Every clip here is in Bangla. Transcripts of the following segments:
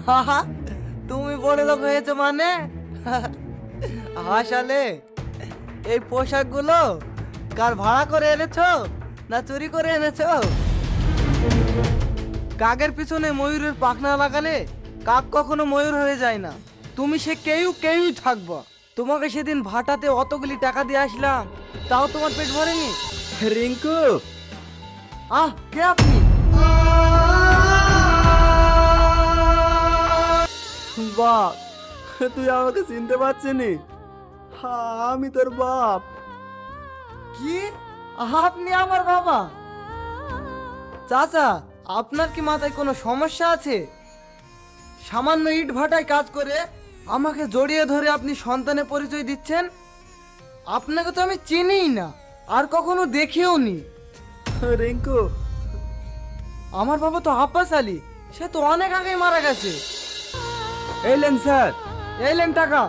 হাহা, তুমি বড় লোক হয়েছো মানে? হাসালে এই পোশাকগুলো কার ভাড়া করে এনেছো না চুরি করে এনেছো? কাকের পিছনে ময়ূরের পাখনা লাগালে কাক কখনো ময়ূর হয়ে যায় না। তুমি সে কেউই থাকবা। তোমাকে সেদিন ভাটাতে অতগুলি টাকা দিয়ে আসলাম, তাও তোমার পেট ভরেনি? রিঙ্কু, কে আপনি? বাপ, তুই আমাকে চিনতে পারছিনি? আমি তোর বাপ। কি? আপনি আমার বাবা? চাচা, আপনার কি মাথায় কোনো সমস্যা আছে? সামান্য ইট ভাটায় কাজ করে আমাকে জড়িয়ে ধরে আপনি সন্তানের পরিচয় দিচ্ছেন? আপনাকে তো আমি চিনিই না, আর কখনো দেখিও নি। রিঙ্কু, আমার বাবা তো আব্বাস আলী, সে তো অনেক আগেই মারা গেছে। এলেন স্যার, এইলেন টাকা।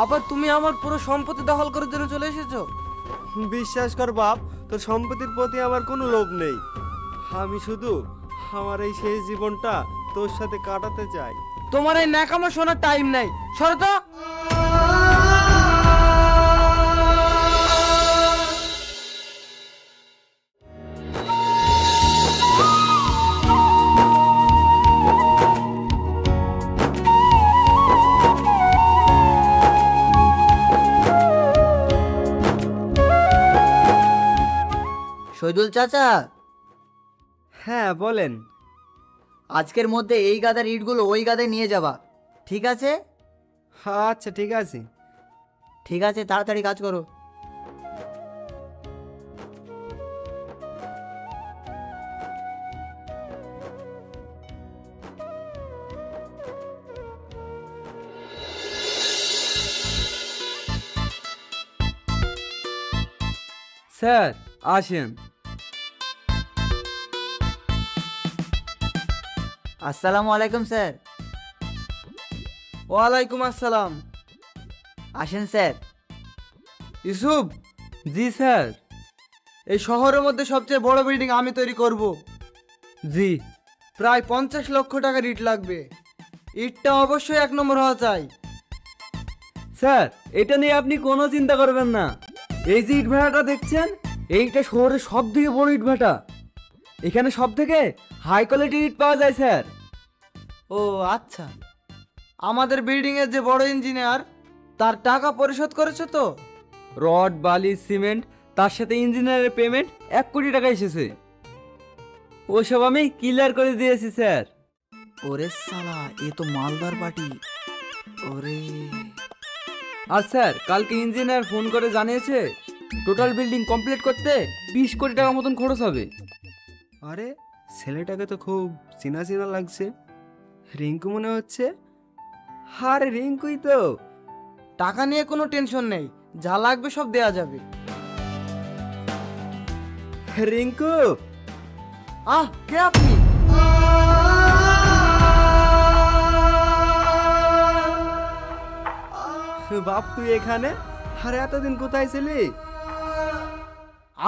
আবার তুমি আমার পুরো সম্পত্তি দখল করার জন্য চলে এসেছো? বিশ্বাস কর বাপ, তোর সম্পত্তির প্রতি আমার কোনো লোভ নেই। আমি শুধু আমার এই শেষ জীবনটা তোর সাথে কাটাতে চাই। তোমার এই ন্যাকামো শোনার টাইম নাই, সরো তো। শহীদুল চাচা, হ্যাঁ বলেন। আজকের মধ্যে এই গাদার ইটগুলো ওই গাদায় নিয়ে যাবা, ঠিক আছে? আচ্ছা ঠিক আছে। ঠিক আছে, তাড়াতাড়ি কাজ করো। স্যার আসেন। আসসালামু আলাইকুম স্যার। ওয়ালাইকুম আসসালাম। আসেন স্যার। ইউসুফ, জি স্যার। এই শহরের মধ্যে সবচেয়ে বড় বিল্ডিং আমি তৈরি করব। জি। প্রায় 50 লক্ষ টাকার ইট লাগবে। ইটটা অবশ্যই 1 নম্বর হওয়া চাই। স্যার, এটা নিয়ে আপনি কোনো চিন্তা করবেন না। এই যে ইট ভাটাটা দেখছেন, এইটা শহরের সব থেকে বড় ইট ভাটা। এখানে সব থেকে হাই কোয়ালিটির ইট পাওয়া যায় স্যার। ও আচ্ছা, আমাদের বিল্ডিং এর যে বড় ইঞ্জিনিয়ার, তার টাকা পরিশোধ করেছো তো? রড, বালি, সিমেন্ট, তার সাথে ইঞ্জিনিয়ারের পেমেন্ট 1 কোটি টাকা এসেছে। ওসব আমি ক্লিয়ার করে দিয়েছি স্যার। ওরে সালা, এ তো মালদার পার্টি। ওরে, আর স্যার, কালকে ইঞ্জিনিয়ার ফোন করে জানিয়েছে টোটাল বিল্ডিং কমপ্লিট করতে 20 কোটি টাকা মতন খরচ হবে। আরে, ছেলেটাকে তো খুব চেনা চেনা লাগছে। রিঙ্কু মনে হচ্ছে। আরে রিঙ্কুই তো। টাকা নিয়ে কোনো টেনশন নেই, যা লাগবে সব দেয়া যাবে। রিঙ্কু, কে আপনি? বাপ তুই এখানে? আরে এতদিন কোথায় ছিলি?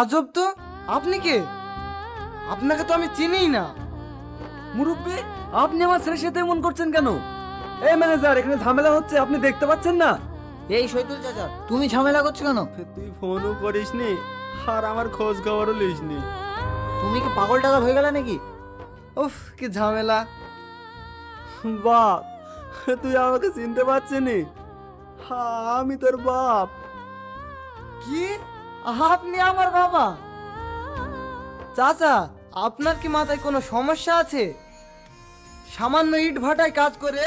আজব তো, আপনি কে? আপনাকে তো আমি চিনিই না। মুরব্বি, আপনি আমার ছেলের সাথে এমন করছেন কেন? এই ম্যানেজার, এখানে ঝামেলা হচ্ছে, আপনি দেখতে পাচ্ছেন না? এই শহীদুল চাচা, তুমি ঝামেলা করছো কেন? তুই ফোনও করিসনি আর আমার খোঁজ খবরও লিসনি। তুমি কি পাগল টাগল হয়ে গেলে নাকি? উফ, কি ঝামেলা। বাপ, তুই আমাকে চিনতে পারছিনি? আমি তোর বাপ। কি? আপনি আমার বাবা? চাচা, আপনার কি মাথায় কোনো সমস্যা আছে? সামান্য ইট ভাটায় কাজ করে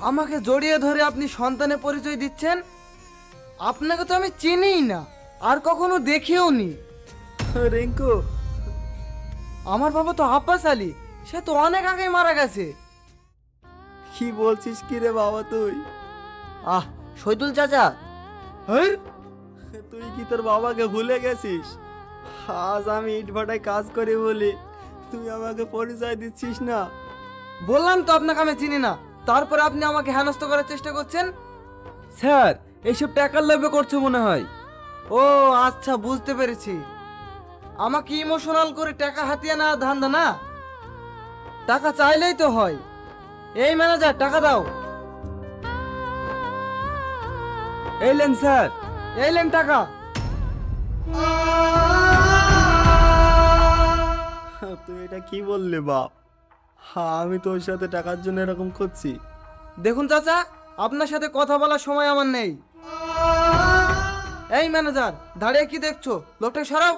আমাকে জড়িয়ে ধরে আপনি সন্তানের পরিচয় দিচ্ছেন? আপনাকে তো আমি চিনিই না, আর কখনো দেখিও নি। রিঙ্কু, আমার বাবা তো আব্বাস আলী, সে তো অনেক আগেই মারা গেছে। কি বলছিস কি রে বাবা তুই? শহীদুল চাচা, তুই কি তোর বাবাকে ভুলে গেছিস? আজ আমি ইট ভাটায় কাজ করি বলি তুই আমাকে পরিচয় দিচ্ছিস না। বললাম তো আপনাকে আমি চিনি না, তারপরে আপনি আমাকে হেনস্থ করার চেষ্টা করছেন। স্যার, এইসব টাকার লোভে করছো মনে হয়। ও আচ্ছা, বুঝতে পেরেছি। আমাকে ইমোশনাল করে টাকা হাতিয়ে না ধান্দা না? টাকা চাইলেই তো হয়। এই ম্যানেজার, টাকা দাও। এই লেন স্যার। এই লেন টাকা। তুই এটা কি বললি বাপ? আমি তোর সাথে টাকার জন্য এরকম করছি? দেখুন চাচা, আপনার সাথে কথা বলার সময় আমার নেই। এই ম্যানেজার, দাঁড়িয়ে কি দেখছো? লোকটাকে সরাও।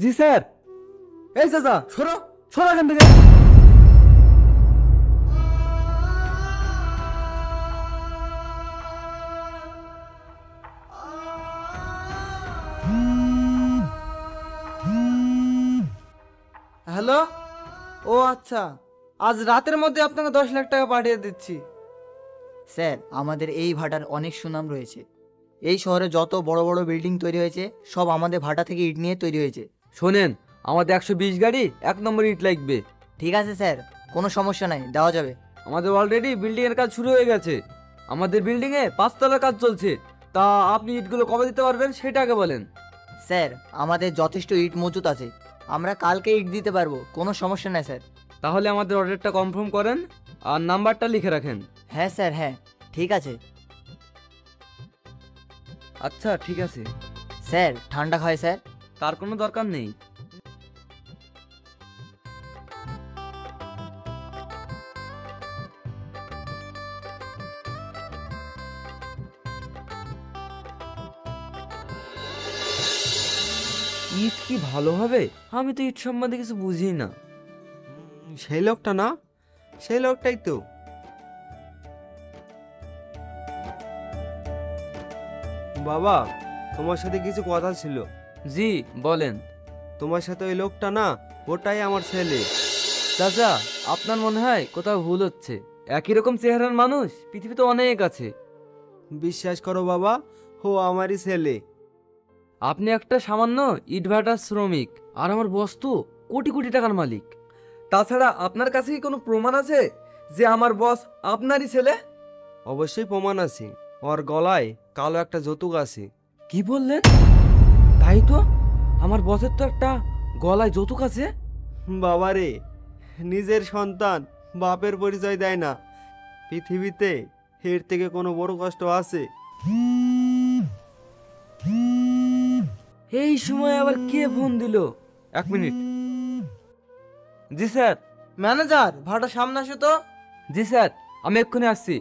জি স্যার। এই চাচা, সরো। সর এখান থেকে। হ্যালো। ও আচ্ছা, আজ রাতের মধ্যে আপনাকে 10 লাখ টাকা পাঠিয়ে দিচ্ছি। স্যার, আমাদের এই ভাটার অনেক সুনাম রয়েছে। এই শহরে যত বড় বড় বিল্ডিং তৈরি হয়েছে সব আমাদের ভাটা থেকে ইট নিয়ে তৈরি হয়েছে। শোনেন, আমাদের 120 গাড়ি 1 নম্বর ইট লাগবে। ঠিক আছে স্যার, কোনো সমস্যা নাই, দেওয়া যাবে। আমাদের অলরেডি বিল্ডিং এর কাজ শুরু হয়ে গেছে। আমাদের বিল্ডিং এ 5 তলার কাজ চলছে। তা আপনি ইটগুলো কবে দিতে পারবেন সেটা আগে বলেন। স্যার, আমাদের যথেষ্ট ইট মজুত আছে, আমরা কালকে ইট দিতে পারবো, কোনো সমস্যা নাই স্যার। তাহলে আমাদের অর্ডারটা কনফার্ম করেন আর নাম্বারটা লিখে রাখেন। হ্যাঁ স্যার, হ্যাঁ ঠিক আছে। আচ্ছা ঠিক আছে। স্যার, ঠান্ডা খায় স্যার? তার কোনো দরকার নেই। ইট কি ভালো হবে? আমি তো ইট সম্বন্ধে কিছু বুঝি না। সেই লোকটা না? সেই লোকটাই তো। বাবা, তোমার সাথে কিছু কথা ছিল। জি বলেন। তোমার সাথে ওই লোকটা না, ওটাই আমার ছেলে। চাচা, আপনার মনে হয় কোথাও ভুল হচ্ছে। একই রকম চেহারার মানুষ পৃথিবীতে অনেক আছে। বিশ্বাস করো বাবা, ও আমারই ছেলে। আপনি একটা সামান্য ইটভাটার শ্রমিক, আর আমার বস তো কোটি কোটি টাকার মালিক। তাছাড়া আপনার কাছে কি কোনো প্রমাণ আছে যে আমার বস আপনারই ছেলে? অবশ্যই প্রমাণ আছে, ওর গলায় কালো একটা যৌতুক আছে। কি বললেন? তাই তো, আমার বসের তো একটা গলায় যৌতুক আছে। বাবারে, নিজের সন্তান বাপের পরিচয় দেয় না, পৃথিবীতে এর থেকে কোনো বড় কষ্ট আছে? এই সময় আবার কে ফোন দিল? 1 মিনিট। জি স্যার। ম্যানেজার, ভাটা সামনে আসো তো। জি স্যার, আমি এক্ষুনি আসছি।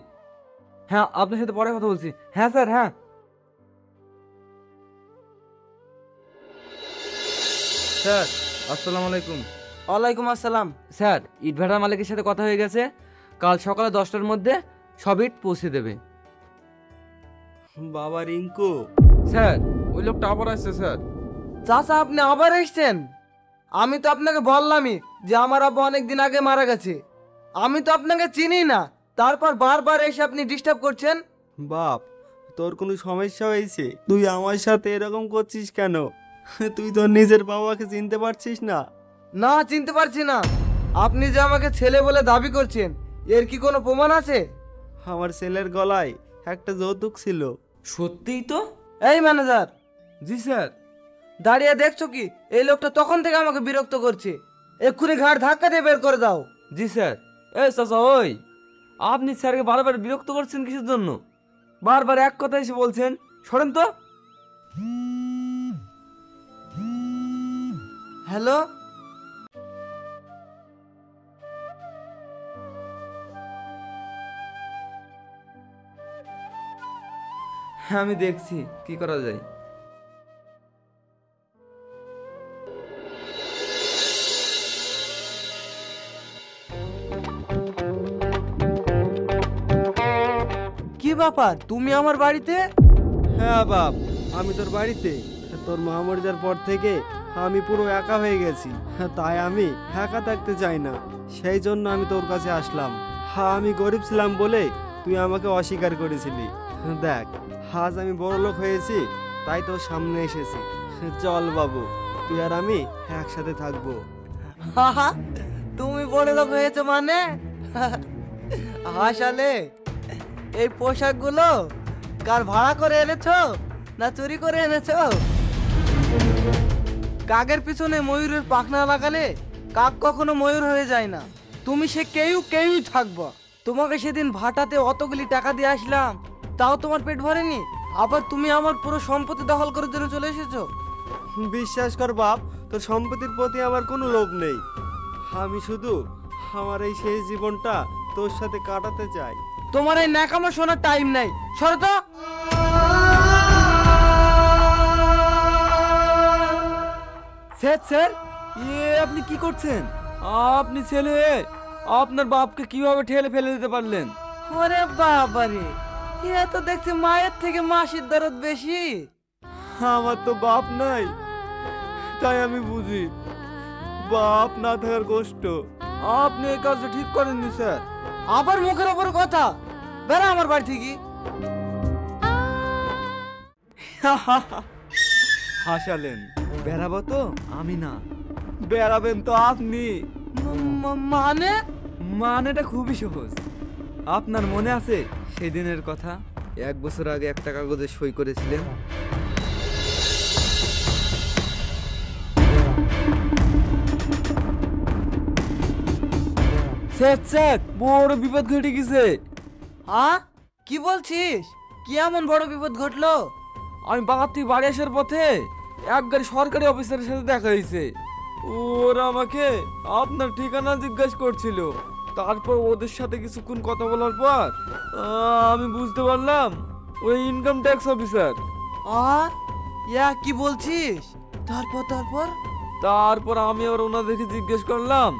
হ্যাঁ, আপনার সাথে পরে কথা বলছি। হ্যাঁ স্যার, হ্যাঁ। স্যার, আসসালামু আলাইকুম। ওয়ালাইকুম আসসালাম। স্যার, ইটভাটার মালিকের সাথে কথা হয়ে গেছে, কাল সকালে 10টার মধ্যে সব ইট পৌঁছে দেবে। বাবা রিঙ্কু। স্যার, ওই লোকটা আবার আসছে স্যার। চাচা, আপনি আবার এসেছেন? আমি তো আপনাকে বললামই যে আমার আব্বা অনেক দিন আগে মারা গেছে। আমি তো আপনাকে চিনি না, তারপর বারবার এসে আপনি ডিস্টার্ব করছেন। বাপ, তোর কোনো সমস্যা হয়েছে? তুই আমার সাথে এরকম করছিস কেন? তুই তোর নিজের বাবাকে চিনতে পারছিস না? না, চিনতে পারছি না। আপনি যে আমাকে ছেলে বলে দাবি করছেন, এর কি কোনো প্রমাণ আছে? আমার ছেলের গলায় একটা যৌতুক ছিল। সত্যিই তো। এই ম্যানেজার। জি স্যার। দাঁড়িয়ে দেখছো কি? এই লোকটা তখন থেকে আমাকে বিরক্ত করছে, এক্ষুনি ঘাড় ধাক্কা দিয়ে বের করে দাও। জি স্যার। এই চাচা, ওই আপনি স্যারকে বারবার বিরক্ত করছেন কিসের জন্য? বারবার এক কথা এসে বলছেন, সরেন তো। হ্যালো। হ্যাঁ, আমি দেখছি কি করা যায়। কি ব্যাপার, তুমি আমার বাড়িতে? হ্যাঁ বাপ, আমি তোর বাড়িতে। তোর মা মরে যাওয়ার পর থেকে আমি পুরো একা হয়ে গেছি, তাই আমি একা থাকতে চাই না, সেই জন্য আমি তোর কাছে আসলাম। হ্যাঁ, আমি গরিব ছিলাম বলে তুই আমাকে অস্বীকার করেছিলি। দেখ, আজ আমি বড় লোক হয়েছি, তাই তোর সামনে এসেছি। চল বাবু, তুই আর আমি একসাথে থাকবো। হাহা, তুমি বড় লোক হয়েছো মানে? হাসালে। এই পোশাকগুলো কার ভাড়া করে এনেছো না চুরি করে এনেছো? কাকের পিছনে ময়ূরের পাখনা লাগালে কাক কখনো ময়ূর হয়ে যায় না। তুমি সে কেউই থাকবা। তোমাকে সেদিন ভাটাতে অতগুলি টাকা দিয়ে আসলাম, তাও তোমার পেট ভরেনি, আবার তুমি আমার পুরো সম্পত্তি দখল করার জন্য চলে এসেছো। বিশ্বাস কর বাপ, তোর সম্পত্তির প্রতি আমার কোনো লোভ নেই। আমি শুধু আমার এই শেষ জীবনটা তোর সাথে কাটাতে চাই। তোমার এই ন্যাকামো শোনার টাইম নাই, সরো তো। স্যার আপনি কি করছেন? আপনি ছেলে, আপনার বাপকে কিভাবে ঠেলে ফেলে দিতে পারলেন? ওরে বাবারে, এ তো দেখছি মায়ের থেকে মাসির দরদ বেশি। আমার তো বাপ নাই, তাই আমি বুঝি বাপ না থাকার কষ্ট। আপনি এই কাজটা ঠিক করেননি স্যার। আবার মুখের ওপর কথা, বেড়া আমার বাড়ি থেকে। হাসালেন, বেড়াবো তো আমি না, বেড়াবেন তো আপনি। মানে? মানেটা খুবই সহজ। আপনার মনে আছে সেদিনের কথা? 1 বছর আগে একটা কাগজে সই করেছিলেন। স্যার বড় বিপদ ঘটে গেছে। কি বলছিস? কি এমন বড় বিপদ ঘটলো? আমি বাগার থেকে বাড়ি আসার পথে এক গাড়ি সরকারি অফিসারের সাথে দেখা হয়েছে। ওরা আমাকে আপনার ঠিকানা জিজ্ঞাসা করছিল। তারপর ওদের সাথে কিছুক্ষণ কথা বলার পর আমি বুঝতে পারলাম ওই ইনকাম ট্যাক্স অফিসার। কি বলছিস? তারপর তারপর আমি আর ওনাদেরকে জিজ্ঞেস করলাম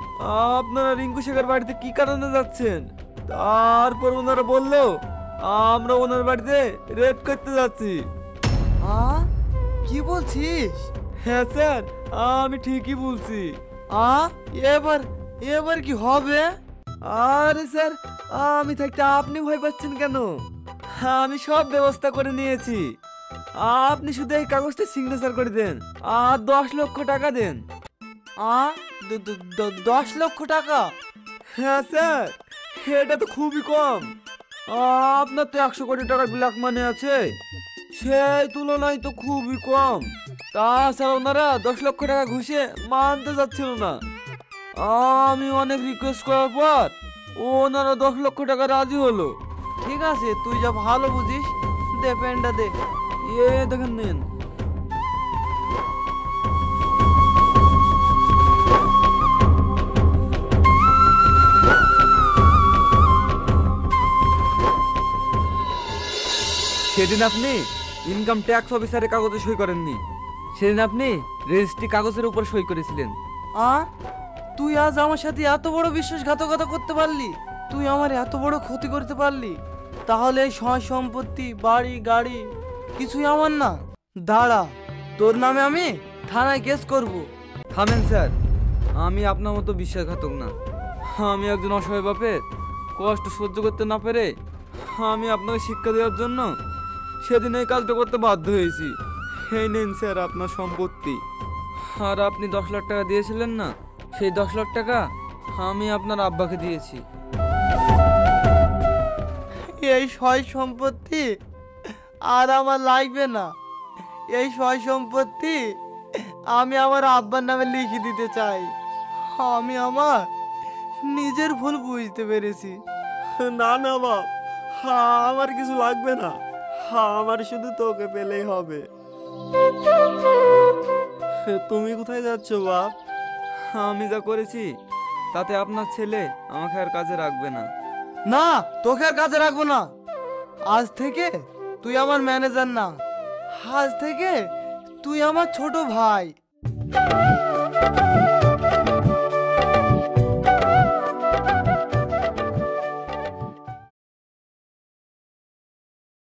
আপনারা রিঙ্কু শেখের বাড়িতে কি কারণে যাচ্ছেন। তারপর ওনারা বললো আমরা ওনার বাড়িতে রেড করতে যাচ্ছি। কি বলছিস? হ্যাঁ স্যার, আমি ঠিকই বলছি। এবার কি হবে? আরে স্যার, আমি থাকতে আপনি ভয় পাচ্ছেন কেন? আমি সব ব্যবস্থা করে নিয়েছি। আপনি শুধু এই কাগজটা সিগনেচার করে দেন আর 10 লক্ষ টাকা দেন। 10 লক্ষ টাকা? হ্যাঁ স্যার, এটা তো খুবই কম। আপনার তো 100 কোটি টাকার ব্ল্যাক মানি আছে, সেই তুলনায় তো খুবই কম। তাছাড়া ওনারা 10 লক্ষ টাকা ঘুষে মানতে যাচ্ছিল না। আমি অনেক রিকোয়েস্ট করার পর ওনারা 10 লক্ষ টাকা রাজি হলো। ঠিক আছে, তুই যা ভালো বুঝিস, দে পেনটা দে। দেখেন নেন। সেদিন আপনি ইনকাম ট্যাক্স অফিসারের কাগজে সই করেননি, সেদিন আপনি রেজিস্ট্রি কাগজের উপর সই করেছিলেন। তুই আজ আমার সাথে এত বড় বিশ্বাসঘাতকতা করতে পারলি? তুই আমার এত বড় ক্ষতি করতে পারলি? তাহলে এই সয় সম্পত্তি, বাড়ি গাড়ি কিছুই আমার না? দাঁড়া, তোর নামে আমি থানায় কেস করব। থামেন স্যার, আমি আপনার মতো বিশ্বাসঘাতক না। আমি একজন অসহায় বাপের কষ্ট সহ্য করতে না পেরে আমি আপনাকে শিক্ষা দেওয়ার জন্য সেদিন এই কাজটা করতে বাধ্য হয়েছি। এই নেন স্যার আপনার সম্পত্তি। আর আপনি 10 লাখ টাকা দিয়েছিলেন না, সেই 10 লাখ টাকা আমি আপনার আব্বাকে দিয়েছি। এই সয় সম্পত্তি আর আমার লাগবে না। এই সয় সম্পত্তি আমি আমার আব্বার নামে লিখে দিতে চাই। আমি আমার নিজের ভুল বুঝতে পেরেছি। না না বাপ, আমার কিছু লাগবে না। আমার শুধু তোকে পেলেই হবে। তুমি কোথায় যাচ্ছ বাপ? আমি যা করেছি তাতে আপনার ছেলে আমাকে আর কাজে রাখবে না। না, তোকে আর কাজে রাখবো না। আজ থেকে তুই আমার ম্যানেজার না, আজ থেকে তুই আমার ছোট ভাই।